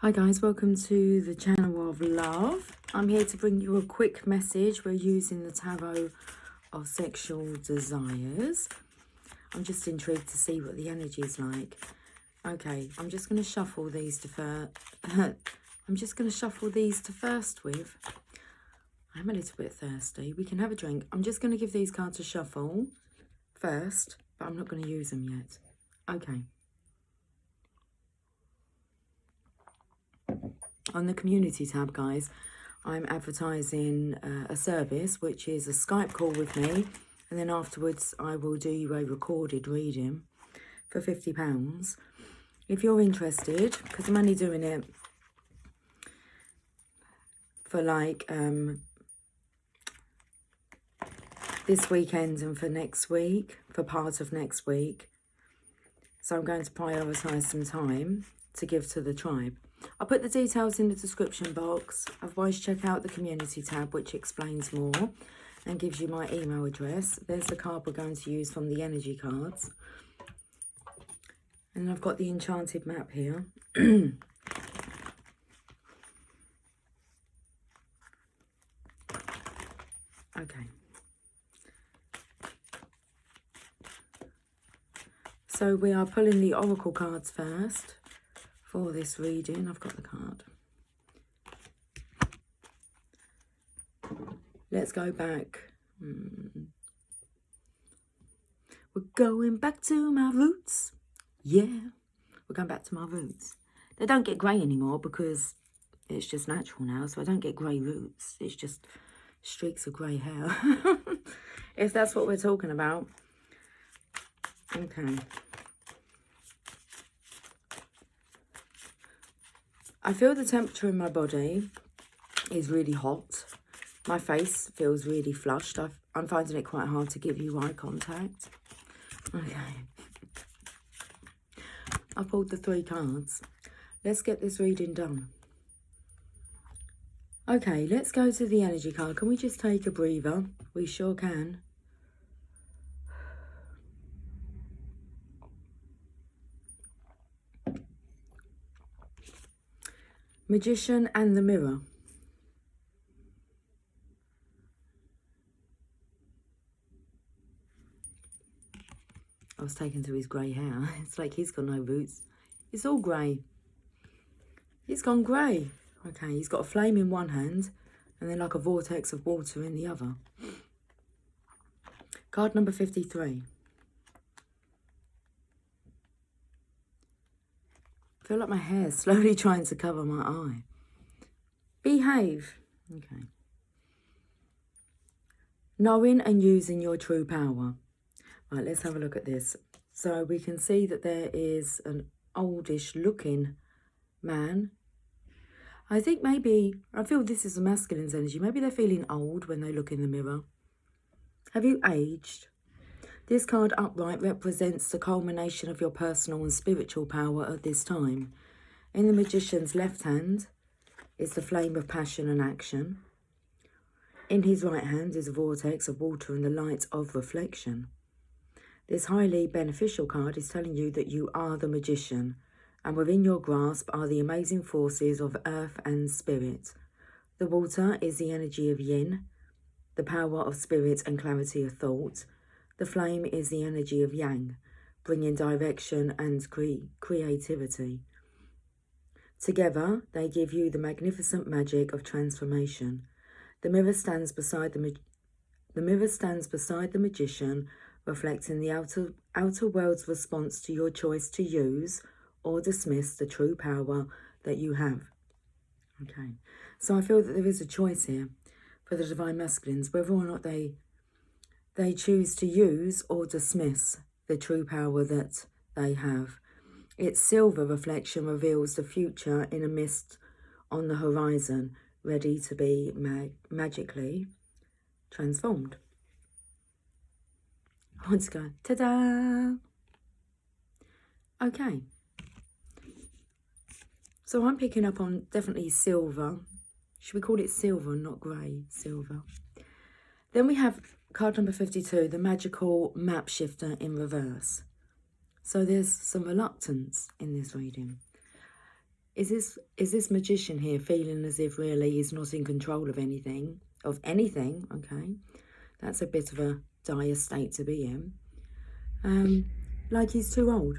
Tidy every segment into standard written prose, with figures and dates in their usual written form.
Hi guys, welcome to the channel of love. I'm here to bring you a quick message. We're using the tarot of sexual desires. I'm just intrigued to see what the energy is like. Okay, I'm just going to shuffle these to first with. I'm a little bit thirsty. We can have a drink. I'm just going to give these cards a shuffle first, but I'm not going to use them yet. Okay. On the community tab, guys, I'm advertising a service, which is a Skype call with me. And then afterwards, I will do you a recorded reading for £50. If you're interested, because I'm only doing it for like this weekend and for next week, for part of next week. So I'm going to prioritise some time to give to the tribe. I'll put the details in the description box. Otherwise, check out the community tab, which explains more and gives you my email address. There's the card we're going to use from the energy cards. And I've got the enchanted map here. Okay. So we are pulling the oracle cards first for this reading. I've got the card. Let's go back. We're going back to my roots. Yeah, we're going back to my roots. They don't get grey anymore because it's just natural now. So I don't get grey roots. It's just streaks of grey hair. If that's what we're talking about. Okay. I feel the temperature in my body is really hot. My face feels really flushed. I'm finding it quite hard to give you eye contact. Okay. I pulled the 3 cards. Let's get this reading done. Okay, let's go to the energy card. Can we just take a breather? We sure can. Magician and the Mirror. I was taken to his grey hair. It's like he's got no roots. It's all grey. He's gone grey. Okay, he's got a flame in one hand and then like a vortex of water in the other. Card number 53. I feel like my hair's slowly trying to cover my eye. Behave. Okay. Knowing and using your true power. Right, let's have a look at this. So we can see that there is an oldish looking man. I think maybe, I feel this is a masculine's energy. Maybe they're feeling old when they look in the mirror. Have you aged? This card upright represents the culmination of your personal and spiritual power at this time. In the magician's left hand is the flame of passion and action. In his right hand is a vortex of water and the light of reflection. This highly beneficial card is telling you that you are the magician, and within your grasp are the amazing forces of earth and spirit. The water is the energy of yin, the power of spirit and clarity of thought. The flame is the energy of yang, bringing direction and creativity. Together, they give you the magnificent magic of transformation. The mirror stands beside the magician, reflecting the outer world's response to your choice to use or dismiss the true power that you have. Okay, so I feel that there is a choice here for the divine masculines, whether or not they choose to use or dismiss the true power that they have. Its silver reflection reveals the future in a mist on the horizon, ready to be magically transformed. I want to go, ta-da! Okay. So I'm picking up on definitely silver. Should we call it silver and not grey? Silver. Then we have card number 52, the magical map shifter in reverse. So there's some reluctance in this reading. Is this magician here feeling as if really he's not in control of anything? Okay. That's a bit of a dire state to be in. Like he's too old.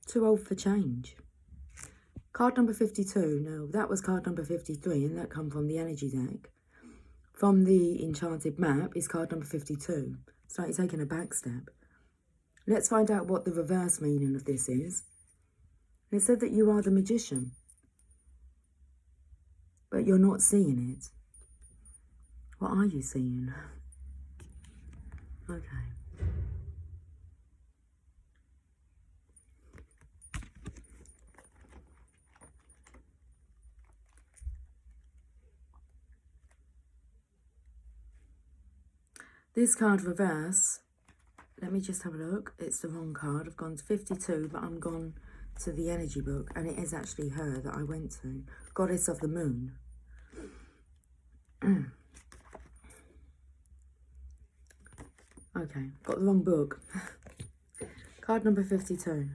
Too old for change. Card number 52. No, that was card number 53, and that come from the energy deck. From the enchanted map is card number 52. It's like you're taking a back step. Let's find out what the reverse meaning of this is. It said that you are the magician, but you're not seeing it. What are you seeing? Okay. This card reverse, let me just have a look. It's the wrong card. I've gone to 52, but I'm gone to the energy book, and it is actually her that I went to. Goddess of the Moon. Okay, got the wrong book. Card number 52.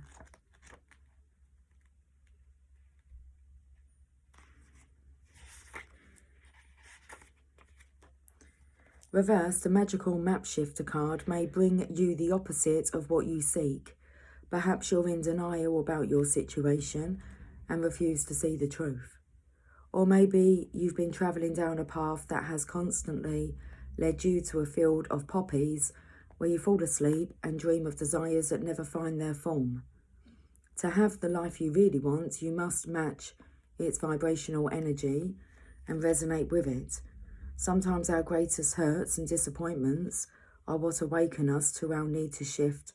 Reverse, the magical map shifter card may bring you the opposite of what you seek. Perhaps you're in denial about your situation and refuse to see the truth. Or maybe you've been travelling down a path that has constantly led you to a field of poppies where you fall asleep and dream of desires that never find their form. To have the life you really want, you must match its vibrational energy and resonate with it. Sometimes our greatest hurts and disappointments are what awaken us to our need to shift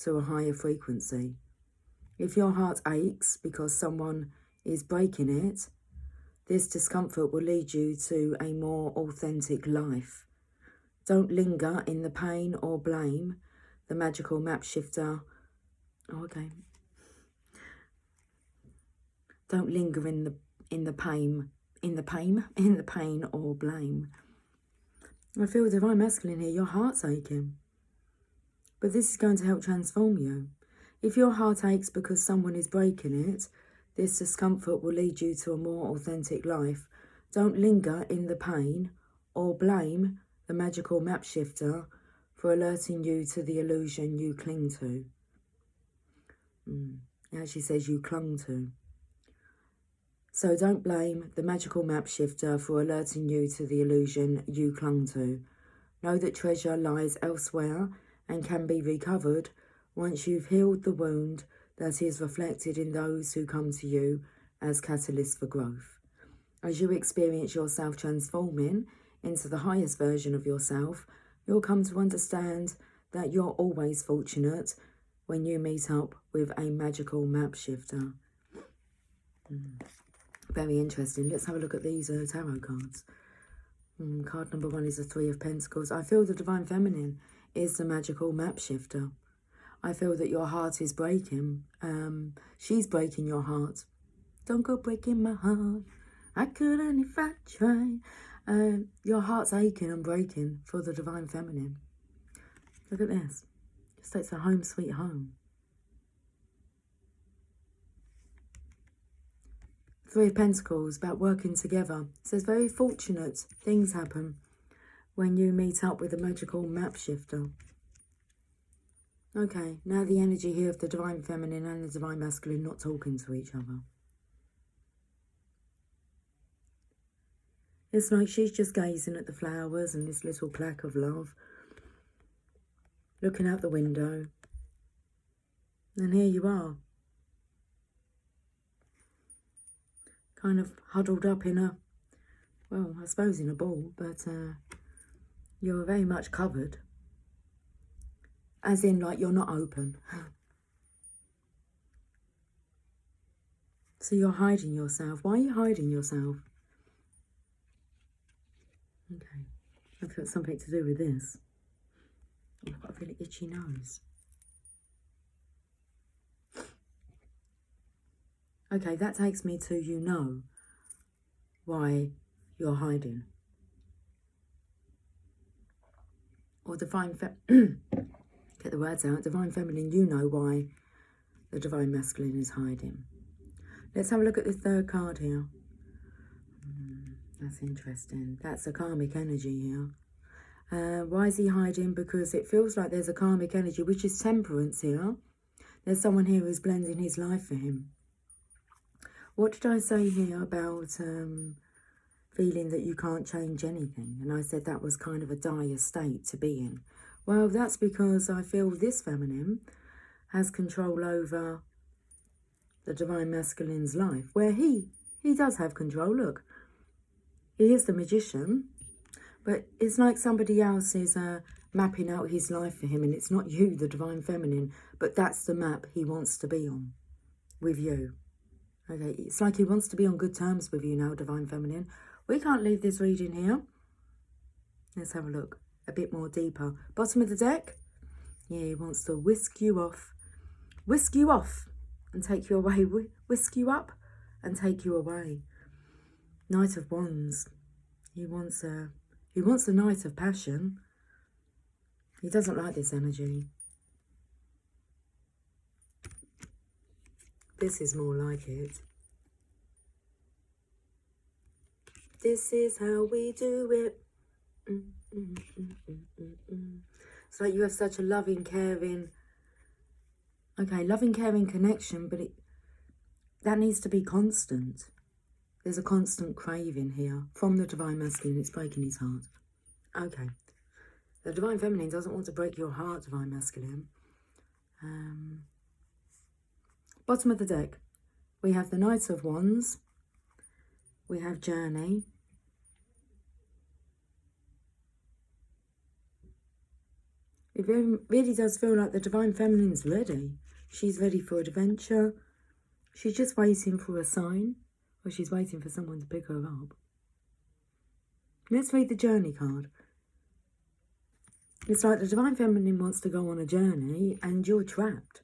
to a higher frequency. If your heart aches because someone is breaking it, this discomfort will lead you to a more authentic life. Don't linger in the pain or blame. The magical map shifter. Okay. Don't linger in the pain or blame. I feel divine masculine here. Your heart's aching, but this is going to help transform you. If your heart aches because someone is breaking it, this discomfort will lead you to a more authentic life. Don't linger in the pain or blame the magical map shifter for alerting you to the illusion you cling to. It actually says you clung to. So don't blame the magical map shifter for alerting you to the illusion you clung to. Know that treasure lies elsewhere and can be recovered once you've healed the wound that is reflected in those who come to you as catalysts for growth. As you experience yourself transforming into the highest version of yourself, you'll come to understand that you're always fortunate when you meet up with a magical map shifter. Very interesting. Let's have a look at these tarot cards. Card number 1 is the Three of Pentacles. I feel the Divine Feminine is the magical map shifter. I feel that your heart is breaking. She's breaking your heart. Don't go breaking my heart. I couldn't if I tried. Your heart's aching and breaking for the Divine Feminine. Look at this. Just like it's a home sweet home. Three of Pentacles, about working together. It says very fortunate things happen when you meet up with a magical map shifter. Okay, now the energy here of the Divine Feminine and the Divine Masculine not talking to each other. It's like she's just gazing at the flowers and this little plaque of love. Looking out the window. And here you are. Kind of huddled up in a, well, I suppose in a ball, but you're very much covered. As in, like, you're not open. So you're hiding yourself. Why are you hiding yourself? Okay. I've got something to do with this. I've got a really itchy nose. Okay, that takes me to you know why you're hiding. Or Divine Get the words out. Divine Feminine, you know why the Divine Masculine is hiding. Let's have a look at the third card here. That's interesting. That's a karmic energy here. Why is he hiding? Because it feels like there's a karmic energy, which is temperance here. There's someone here who's blending his life for him. What did I say here about feeling that you can't change anything? And I said that was kind of a dire state to be in. Well, that's because I feel this feminine has control over the Divine Masculine's life, where he does have control. Look, he is the magician, but it's like somebody else is mapping out his life for him, and it's not you, the Divine Feminine, but that's the map he wants to be on with you. Okay, it's like he wants to be on good terms with you now, Divine Feminine. We can't leave this reading here. Let's have a look a bit more deeper. Bottom of the deck. Yeah, he wants to whisk you off and take you away. Whisk you up and take you away. Knight of Wands. He wants a night of passion. He doesn't like this energy. This is more like it. This is how we do it. It's like you have such a loving, caring, caring connection, but that needs to be constant. There's a constant craving here from the Divine Masculine. It's breaking his heart. Okay. The Divine Feminine doesn't want to break your heart, Divine Masculine. Bottom of the deck. We have the Knight of Wands. We have Journey. It really does feel like the Divine Feminine's ready. She's ready for adventure. She's just waiting for a sign. Or she's waiting for someone to pick her up. Let's read the Journey card. It's like the Divine Feminine wants to go on a journey and you're trapped,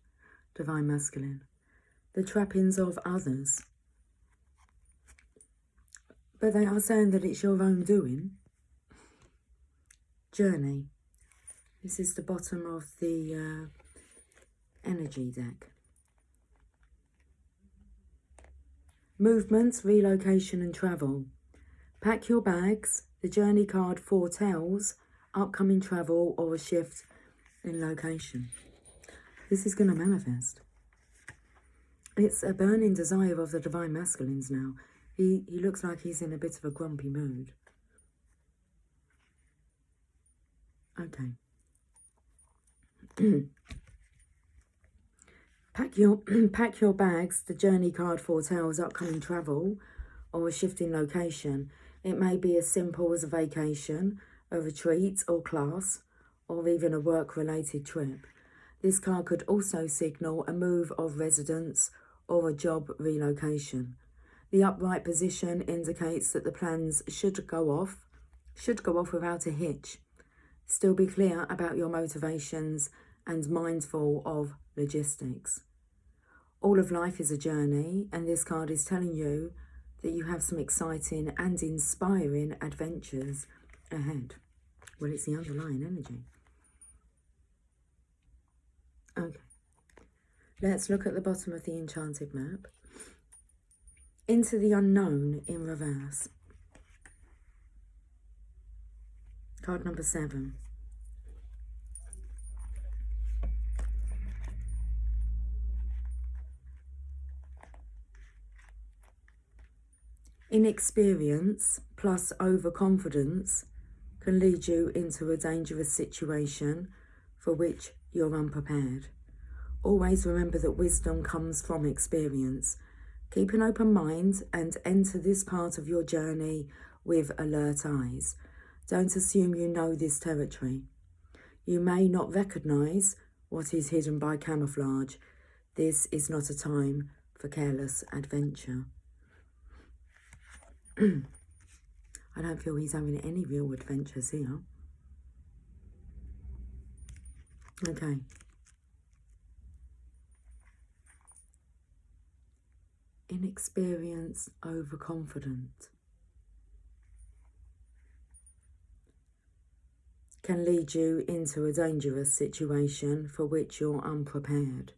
Divine Masculine. The trappings of others. But they are saying that it's your own doing. Journey. This is the bottom of the energy deck. Movements, relocation and travel. Pack your bags. The Journey card foretells upcoming travel or a shift in location. This is going to manifest. It's a burning desire of the Divine Masculines now. He looks like he's in a bit of a grumpy mood. Okay. Pack your bags. The Journey card foretells upcoming travel or a shift in location. It may be as simple as a vacation, a retreat or class, or even a work-related trip. This card could also signal a move of residence or a job relocation. The upright position indicates that the plans should go off without a hitch. Still be clear about your motivations and mindful of logistics. All of life is a journey, and this card is telling you that you have some exciting and inspiring adventures ahead. Well, it's the underlying energy. Okay. Let's look at the bottom of the Enchanted map. Into the unknown in reverse. Card number 7. Inexperience plus overconfidence can lead you into a dangerous situation for which you're unprepared. Always remember that wisdom comes from experience. Keep an open mind and enter this part of your journey with alert eyes. Don't assume you know this territory. You may not recognise what is hidden by camouflage. This is not a time for careless adventure. I don't feel he's having any real adventures here. Okay. Inexperienced, overconfident. Can lead you into a dangerous situation for which you're unprepared.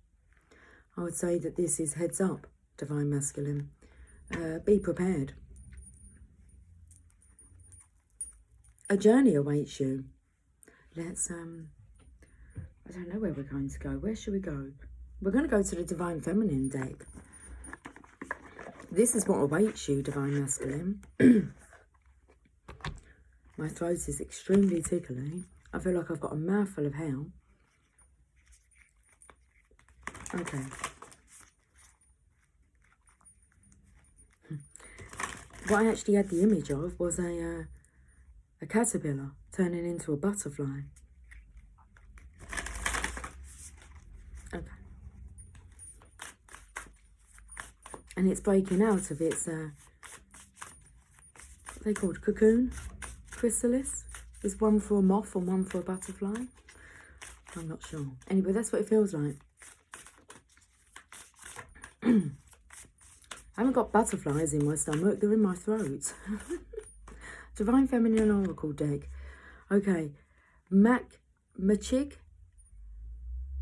I would say that this is heads up, Divine Masculine. Be prepared. A journey awaits you. Let's, I don't know where we're going to go. Where should we go? We're going to go to the Divine Feminine deck. This is what awaits you, Divine Masculine. My throat is extremely tickly. I feel like I've got a mouthful of hell. Okay. What I actually had the image of was a caterpillar turning into a butterfly. Okay. And it's breaking out of its, what are they called? Cocoon? Chrysalis? Is one for a moth and one for a butterfly? I'm not sure. Anyway, that's what it feels like. I haven't got butterflies in my stomach, they're in my throat. Divine Feminine Oracle deck. Okay, Machig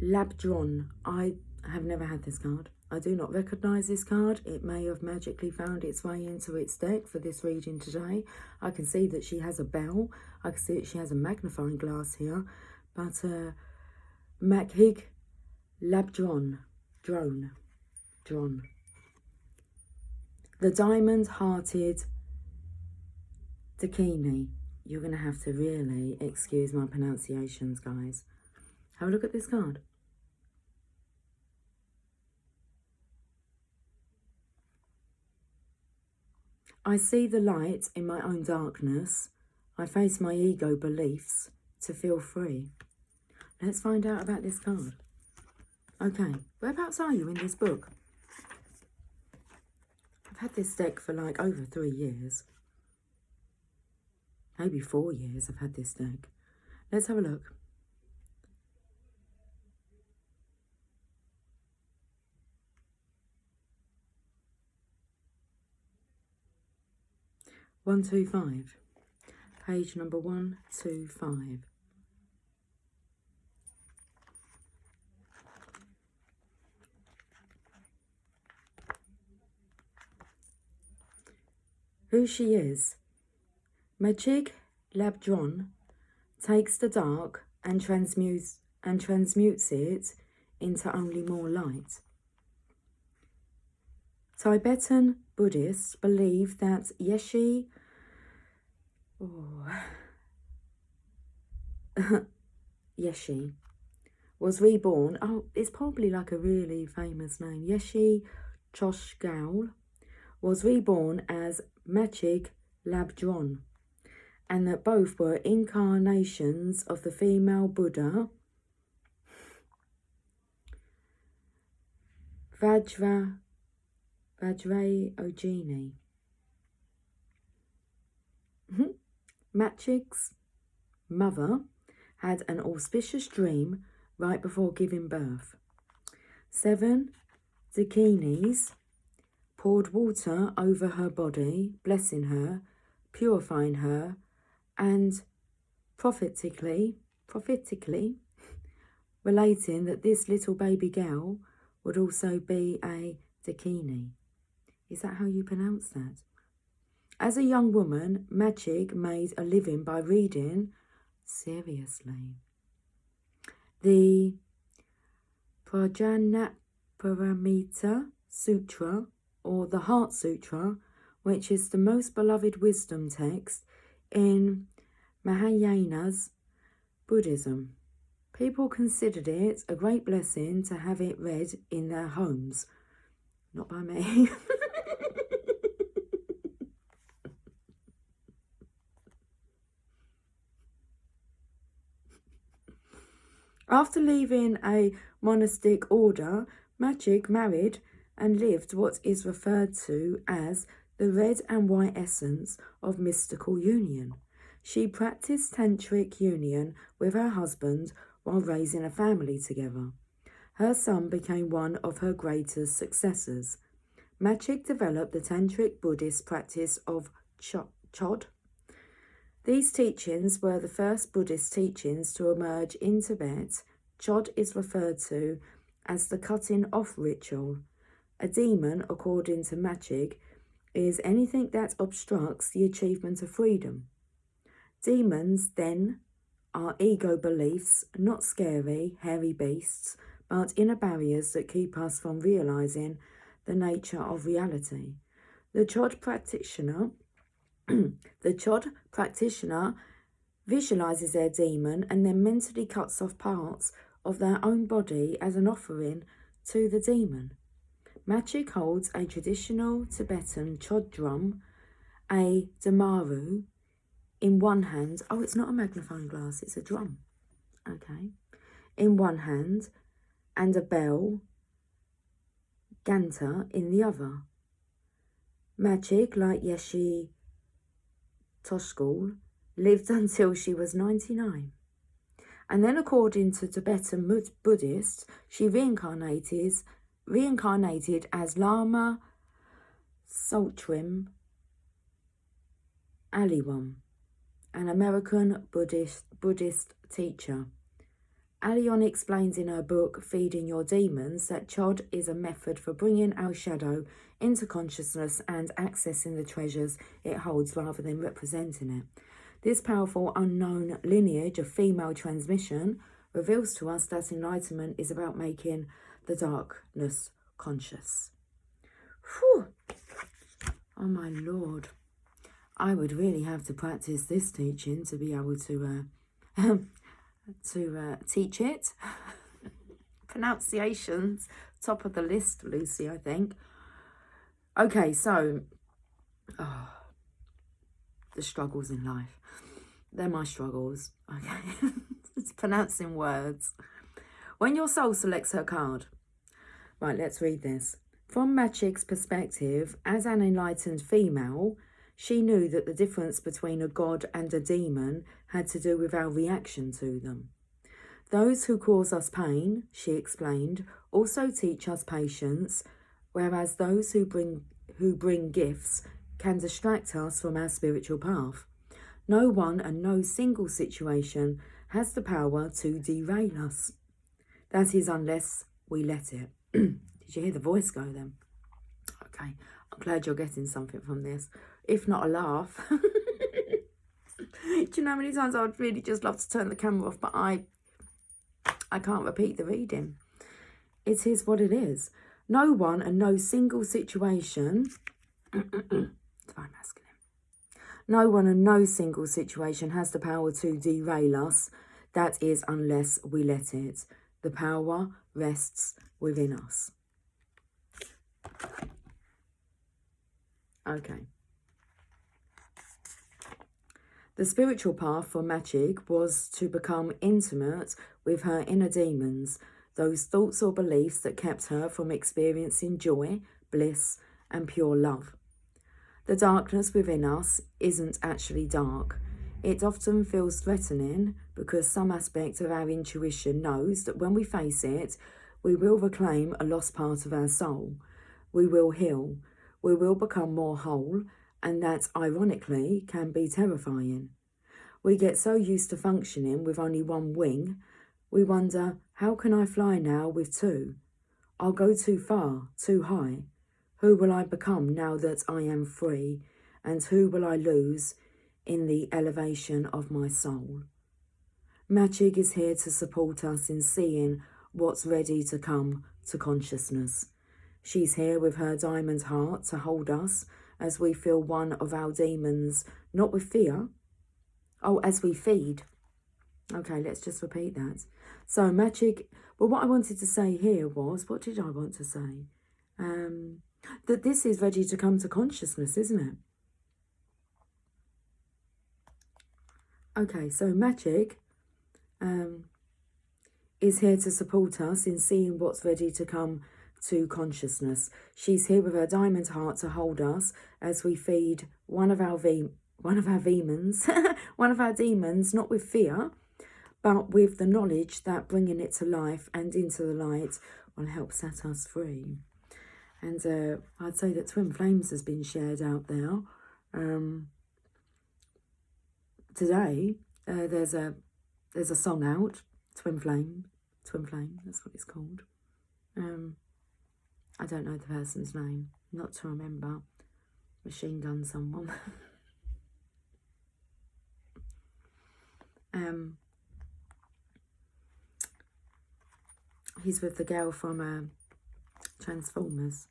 Labdron. I have never had this card. I do not recognise this card. It may have magically found its way into its deck for this reading today. I can see that she has a bell. I can see that she has a magnifying glass here. But Machig Labdron. Drone. The diamond-hearted Dakini. You're going to have to really excuse my pronunciations, guys. Have a look at this card. I see the light in my own darkness. I face my ego beliefs to feel free. Let's find out about this card. Okay, whereabouts are you in this book? I've had this deck for like over 3 years. Maybe 4 years I've had this deck. Let's have a look. One, 2, 5. Page number 125. Who she is. Machig Labdron takes the dark and transmutes it into only more light. Tibetan Buddhists believe that Yeshi was reborn. Oh, it's probably like a really famous name. Yeshi Choshgaul was reborn as Machig Labdron, and that both were incarnations of the female Buddha, Vajrayogini. Machig's mother had an auspicious dream right before giving birth. 7 Dakinis poured water over her body, blessing her, purifying her, and prophetically relating that this little baby girl would also be a Dakini. Is that how you pronounce that? As a young woman, Machig made a living by reading, seriously, the Prajnaparamita Sutra, or the Heart Sutra, which is the most beloved wisdom text in Mahayana's Buddhism. People considered it a great blessing to have it read in their homes. Not by me. After leaving a monastic order, Machig married and lived what is referred to as the red and white essence of mystical union. She practiced tantric union with her husband while raising a family together. Her son became one of her greatest successors. Machig developed the tantric Buddhist practice of Chod. These teachings were the first Buddhist teachings to emerge in Tibet. Chod is referred to as the cutting off ritual. A demon, according to magic, is anything that obstructs the achievement of freedom. Demons, then, are ego beliefs, not scary, hairy beasts, but inner barriers that keep us from realizing the nature of reality. The chod practitioner visualizes their demon and then mentally cuts off parts of their own body as an offering to the demon. Magic holds a traditional Tibetan chod drum, a damaru, in one hand. Oh, it's not a magnifying glass, it's a drum. Okay. In one hand, and a bell, ganta, in the other. Magic, like Yeshi Toshkul, lived until she was 99. And then, according to Tibetan Buddhists, she reincarnated as Lama Tsoltrim Aliwam, an American Buddhist teacher. Alion explains in her book, Feeding Your Demons, that chod is a method for bringing our shadow into consciousness and accessing the treasures it holds rather than representing it. This powerful unknown lineage of female transmission reveals to us that enlightenment is about making the darkness conscious. Whew. Oh my Lord. I would really have to practice this teaching to be able to teach it. Pronunciations, top of the list, Lucy, I think. Okay, so the struggles in life. They're my struggles, okay? It's pronouncing words. When your soul selects her card. Right, let's read this. From Magic's perspective, as an enlightened female, she knew that the difference between a god and a demon had to do with our reaction to them. Those who cause us pain, she explained, also teach us patience, whereas those who bring gifts can distract us from our spiritual path. No one and no single situation has the power to derail us. That is, unless we let it. Did you hear the voice go then? Okay, I'm glad you're getting something from this. If not a laugh. Do you know how many times I would really just love to turn the camera off, but I can't repeat the reading. It is what it is. No one and no single situation, divine masculine. No one and no single situation has the power to derail us. That is, unless we let it. The power rests within us. Okay. The spiritual path for Magic was to become intimate with her inner demons, those thoughts or beliefs that kept her from experiencing joy, bliss, and pure love. The darkness within us isn't actually dark. It often feels threatening because some aspect of our intuition knows that when we face it, we will reclaim a lost part of our soul. We will heal. We will become more whole, and that, ironically, can be terrifying. We get so used to functioning with only one wing, we wonder, how can I fly now with two? I'll go too far, too high. Who will I become now that I am free? And who will I lose in the elevation of my soul? Magic is here to support us in seeing what's ready to come to consciousness. She's here with her diamond heart to hold us as we feel one of our demons, not with fear. Oh, as we feed. Okay, let's just repeat that. So Magic, well, what I wanted to say here was, what did I want to say? That this is ready to come to consciousness, isn't it? Okay, so Magic is here to support us in seeing what's ready to come to consciousness. She's here with her diamond heart to hold us as we feed one of our demons, not with fear, but with the knowledge that bringing it to life and into the light will help set us free. And I'd say that Twin Flames has been shared out there. Today, there's a song out, Twin Flame, that's what it's called. I don't know the person's name, not to remember. Machine gun someone. He's with the girl from Transformers,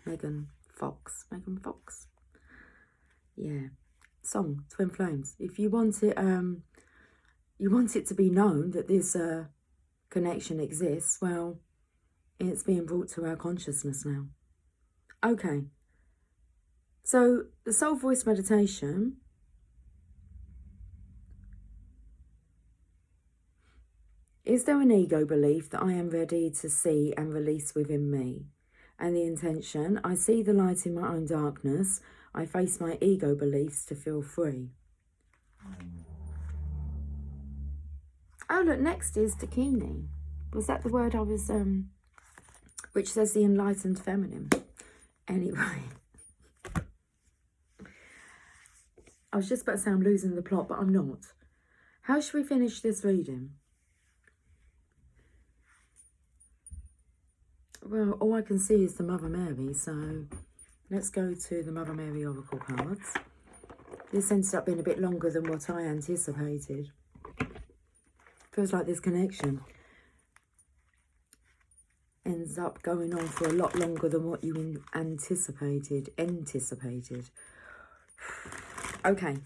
Megan Fox. Yeah. Song, Twin Flames. If you want it, to be known that this connection exists, well, it's being brought to our consciousness now. Okay. So the soul voice meditation is there an ego belief that I am ready to see and release within me? And the intention, I see the light in my own darkness. I face my ego beliefs to feel free. Oh, look, next is Dakini. Was that the word I was, which says the enlightened feminine? Anyway. I was just about to say I'm losing the plot, but I'm not. How should we finish this reading? Well, all I can see is the Mother Mary, so let's go to the Mother Mary Oracle cards. This ended up being a bit longer than what I anticipated. Feels like this connection ends up going on for a lot longer than what you anticipated. Okay.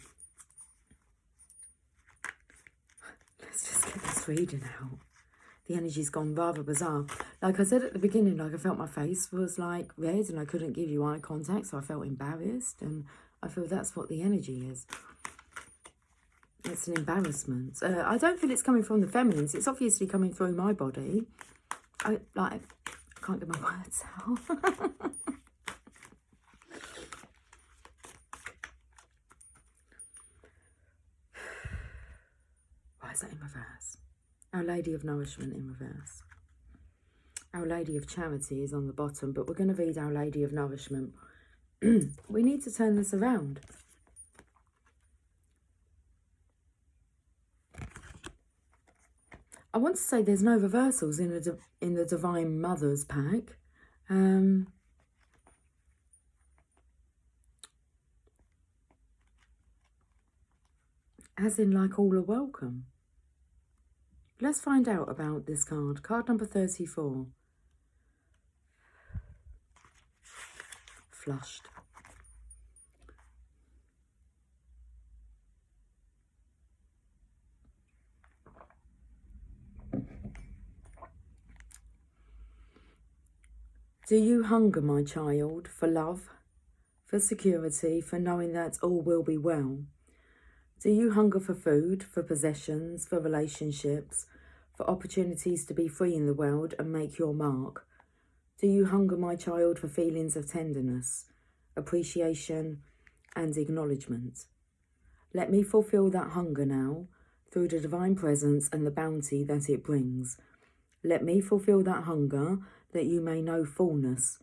Let's just get this reading out. The energy's gone rather bizarre. Like I said at the beginning, like I felt my face was like red and I couldn't give you eye contact, so I felt embarrassed, and I feel that's what the energy is. It's an embarrassment. I don't feel it's coming from the feminines. It's obviously coming through my body. I can't get my words out. Why is that in reverse? Our Lady of Nourishment in reverse. Our Lady of Charity is on the bottom, but we're going to read Our Lady of Nourishment. We need to turn this around. I want to say there's no reversals in the Divine Mother's pack. As in, like, all are welcome. Let's find out about this card. Card number 34. Flushed. Do you hunger, my child, for love, for security, for knowing that all will be well? Do you hunger for food, for possessions, for relationships, for opportunities to be free in the world and make your mark? Do you hunger, my child, for feelings of tenderness, appreciation and acknowledgement? Let me fulfill that hunger now through the divine presence and the bounty that it brings. Let me fulfill that hunger that you may know fullness,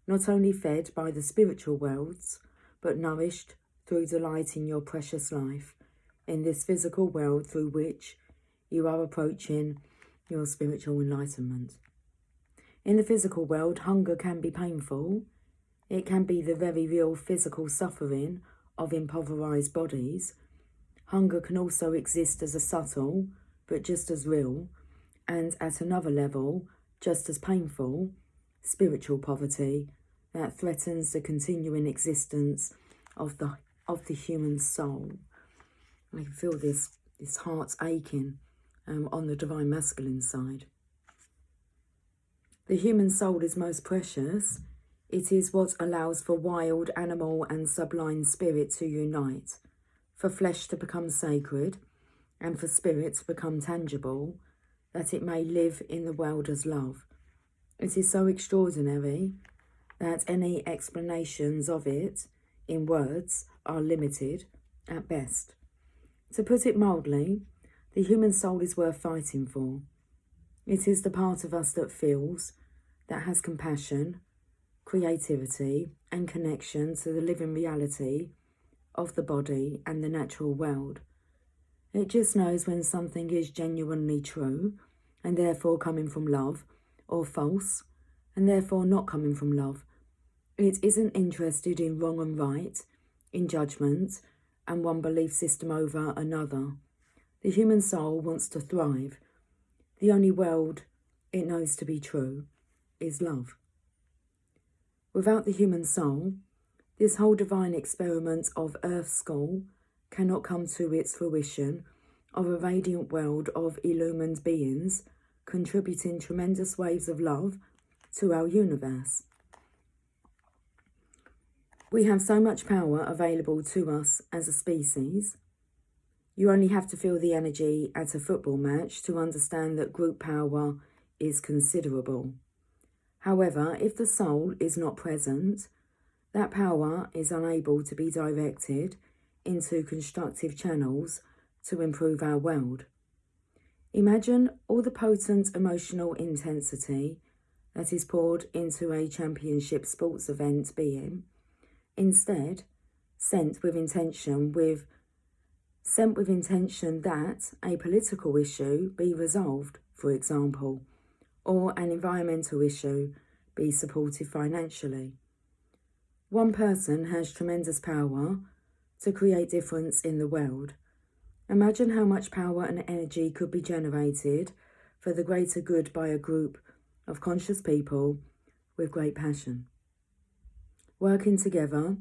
not only fed by the spiritual worlds, but nourished through delight in your precious life, in this physical world through which you are approaching your spiritual enlightenment. In the physical world, hunger can be painful. It can be the very real physical suffering of impoverished bodies. Hunger can also exist as a subtle, but just as real, and at another level, just as painful, spiritual poverty that threatens the continuing existence of the human soul. I can feel this heart's aching on the divine masculine side. The human soul is most precious. It is what allows for wild, animal and sublime spirit to unite, for flesh to become sacred, and for spirit to become tangible, that it may live in the world as love. It is so extraordinary that any explanations of it in words are limited at best. To put it mildly, the human soul is worth fighting for. It is the part of us that feels, that has compassion, creativity and connection to the living reality of the body and the natural world. It just knows when something is genuinely true and therefore coming from love, or false, and therefore not coming from love. It isn't interested in wrong and right, in judgment, and one belief system over another. The human soul wants to thrive. The only world it knows to be true is love. Without the human soul, this whole divine experiment of Earth School cannot come to its fruition of a radiant world of illumined beings contributing tremendous waves of love to our universe. We have so much power available to us as a species. You only have to feel the energy at a football match to understand that group power is considerable. However, if the soul is not present, that power is unable to be directed into constructive channels to improve our world. Imagine all the potent emotional intensity that is poured into a championship sports event being, instead, sent with intention that a political issue be resolved, for example, or an environmental issue be supported financially. One person has tremendous power to create difference in the world. Imagine how much power and energy could be generated for the greater good by a group of conscious people with great passion. Working together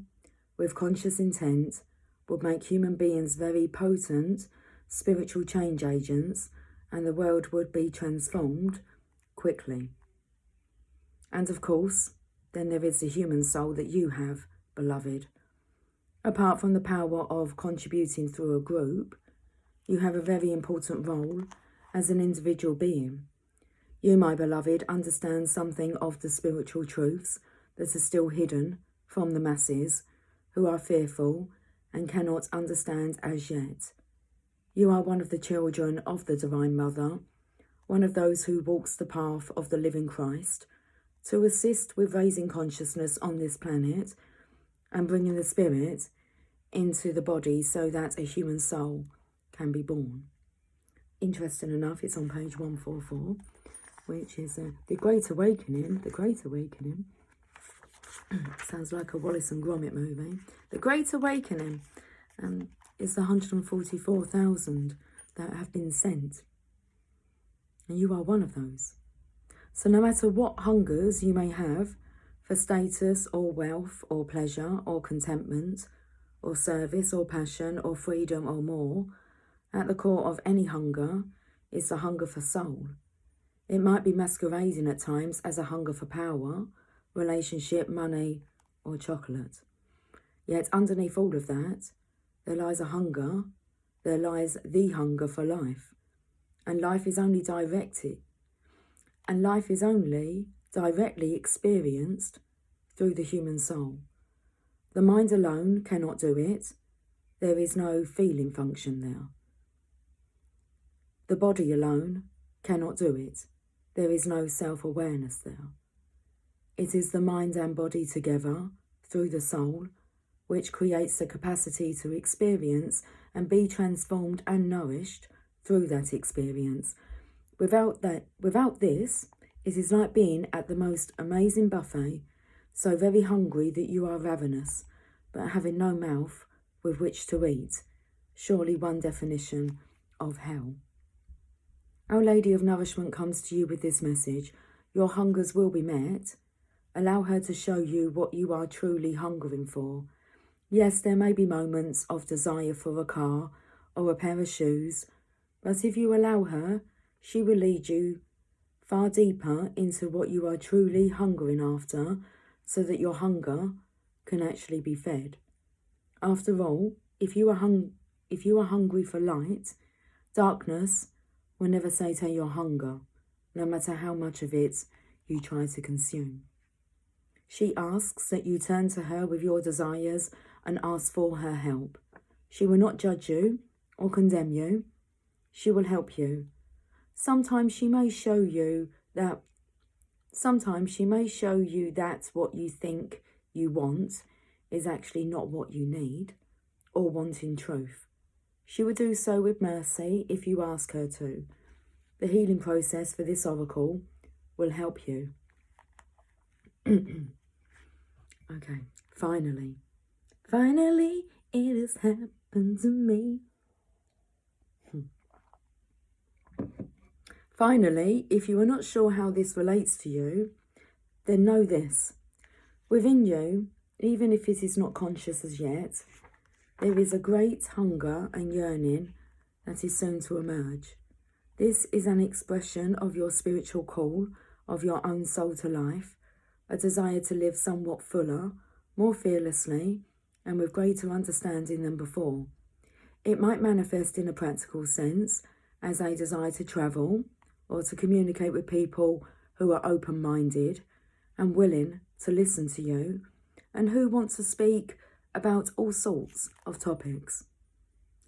with conscious intent would make human beings very potent spiritual change agents, and the world would be transformed quickly. And of course, then there is the human soul that you have, beloved. Apart from the power of contributing through a group, you have a very important role as an individual being. You, my beloved, understand something of the spiritual truths that are still hidden from the masses who are fearful and cannot understand as yet. You are one of the children of the Divine Mother, one of those who walks the path of the living Christ, to assist with raising consciousness on this planet and bringing the spirit into the body so that a human soul can be born. Interesting enough, it's on page 144, which is The Great Awakening. The Great Awakening. Sounds like a Wallace and Gromit movie. The Great Awakening is the 144,000 that have been sent. And you are one of those. So no matter what hungers you may have for status or wealth or pleasure or contentment or service or passion or freedom or more, at the core of any hunger is the hunger for soul. It might be masquerading at times as a hunger for power, relationship, money, or chocolate. Yet underneath all of that, there lies the hunger for life. And life is only directly experienced through the human soul. The mind alone cannot do it. There is no feeling function there. The body alone cannot do it. There is no self-awareness there. It is the mind and body together, through the soul, which creates the capacity to experience and be transformed and nourished through that experience. Without this, it is like being at the most amazing buffet, so very hungry that you are ravenous, but having no mouth with which to eat. Surely one definition of hell. Our Lady of Nourishment comes to you with this message. Your hungers will be met. Allow her to show you what you are truly hungering for. Yes, there may be moments of desire for a car or a pair of shoes, but if you allow her, she will lead you far deeper into what you are truly hungering after, so that your hunger can actually be fed. After all, if you are hungry for light, darkness will never sate your hunger, no matter how much of it you try to consume. She asks that you turn to her with your desires and ask for her help. She will not judge you or condemn you. She will help you. Sometimes she may show you that what you think you want is actually not what you need or want in truth. She will do so with mercy if you ask her to. The healing process for this oracle will help you. Okay, finally. Finally, it has happened to me. Finally, if you are not sure how this relates to you, then know this. Within you, even if it is not conscious as yet, there is a great hunger and yearning that is soon to emerge. This is an expression of your spiritual call, of your own soul to life, a desire to live somewhat fuller, more fearlessly, and with greater understanding than before. It might manifest in a practical sense as a desire to travel or to communicate with people who are open-minded and willing to listen to you and who want to speak about all sorts of topics.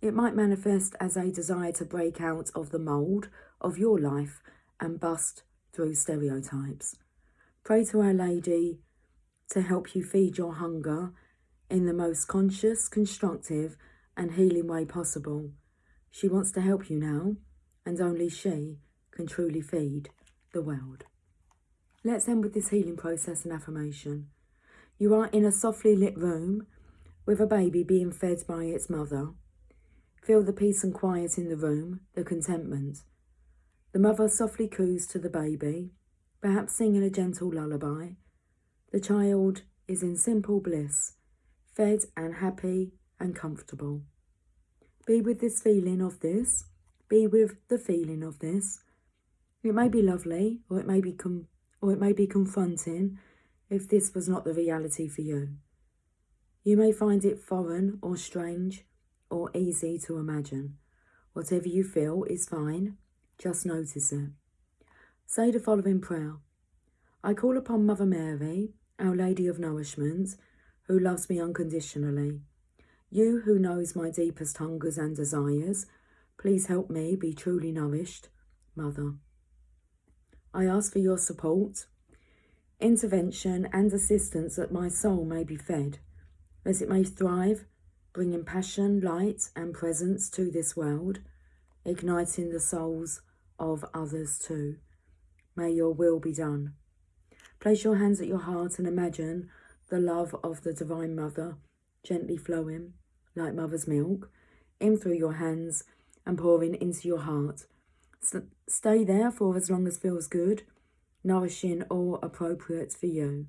It might manifest as a desire to break out of the mould of your life and bust through stereotypes. Pray to Our Lady to help you feed your hunger in the most conscious, constructive and healing way possible. She wants to help you now, and only she can truly feed the world. Let's end with this healing process and affirmation. You are in a softly lit room with a baby being fed by its mother. Feel the peace and quiet in the room, the contentment. The mother softly coos to the baby, perhaps singing a gentle lullaby. The child is in simple bliss, fed and happy and comfortable. Be with this feeling of this. Be with the feeling of this. It may be lovely, or it may be confronting if this was not the reality for you. You may find it foreign or strange or easy to imagine. Whatever you feel is fine. Just notice it. Say the following prayer. I call upon Mother Mary, Our Lady of Nourishment, who loves me unconditionally. You who knows my deepest hungers and desires, please help me be truly nourished, Mother. I ask for your support, intervention and assistance that my soul may be fed, as it may thrive, bringing passion, light and presence to this world, igniting the souls of others too. May your will be done. Place your hands at your heart and imagine the love of the Divine Mother gently flowing, like mother's milk, in through your hands and pouring into your heart. Stay there for as long as feels good, nourishing or appropriate for you.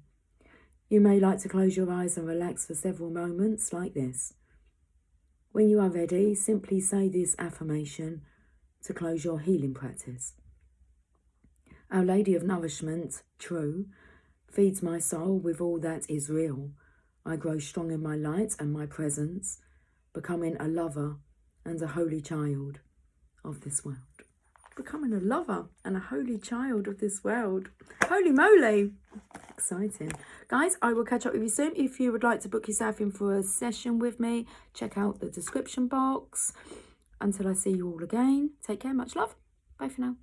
You may like to close your eyes and relax for several moments like this. When you are ready, simply say this affirmation to close your healing practice. Our Lady of Nourishment, true, feeds my soul with all that is real. I grow strong in my light and my presence, becoming a lover and a holy child of this world. Becoming a lover and a holy child of this world. Holy moly! Exciting. Guys, I will catch up with you soon. If you would like to book yourself in for a session with me, check out the description box. Until I see you all again, take care, much love. Bye for now.